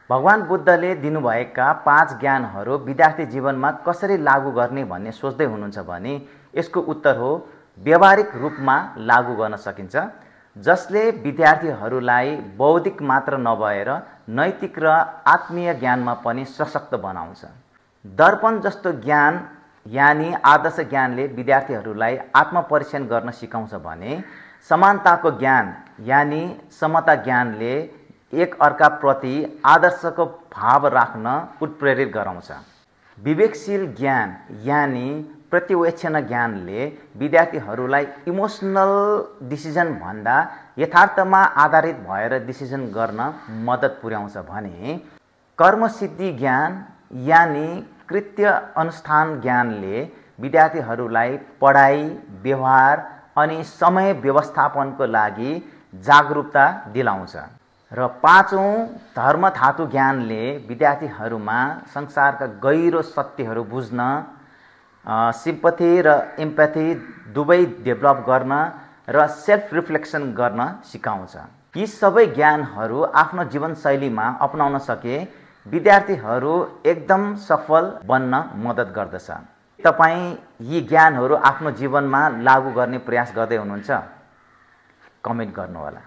भगवान बुद्धले दिनुभएका 5 ज्ञानहरू विद्यार्थी जीवनमा कसरी लागू गर्ने भन्ने सोच्दै हुनुहुन्छ भने यसको उत्तर हो व्यावहारिक रूपमा लागू गर्न सकिन्छ, जसले विद्यार्थीहरूलाई बौद्धिक मात्र नभएर नैतिक र आत्मीय ज्ञानमा पनि सशक्त बनाउँछ। दर्पण जस्तो ज्ञान यानी आदर्श ज्ञानले विद्यार्थीहरूलाई आत्मपरीक्षण गर्न सिकाउँछ भने समानताको ज्ञान यानी समता ज्ञानले एक अर्काप्रति आदर्शको भाव राख्न उत्प्रेरित गराउँछ। विवेकशील ज्ञान यानी प्रतिवेक्षण ज्ञानले विद्यार्थीहरूलाई इमोसनल डिसिजन भन्दा यथार्थमा आधारित भएर डिसिजन गर्न मद्दत पुर्याउँछ भने कर्मसिद्धि ज्ञान यानी कृत्य अनुष्ठान ज्ञानले विद्यार्थीहरूलाई पढाइ, व्यवहार अनि समय व्यवस्थापनको लागि जागरुकता दिलाउँछ। र 5औं धर्मधातु ज्ञानले विद्यार्थीहरूमा संसारका गहिरो सत्यहरू बुझ्न, सिम्पथी र एम्पैथी दुवै डेभलप गर्न र सेल्फ रिफ्लेक्सन गर्न सिकाउँछ। यी सबै ज्ञानहरू आफ्नो जीवनशैलीमा अपनाउन सके विद्यार्थीहरू एकदम सफल बन्न मद्दत गर्दछ। तपाईं यी ज्ञानहरू आफ्नो जीवनमा लागू गर्ने प्रयास गर्दै हुनुहुन्छ? कमेन्ट गर्नुहोला।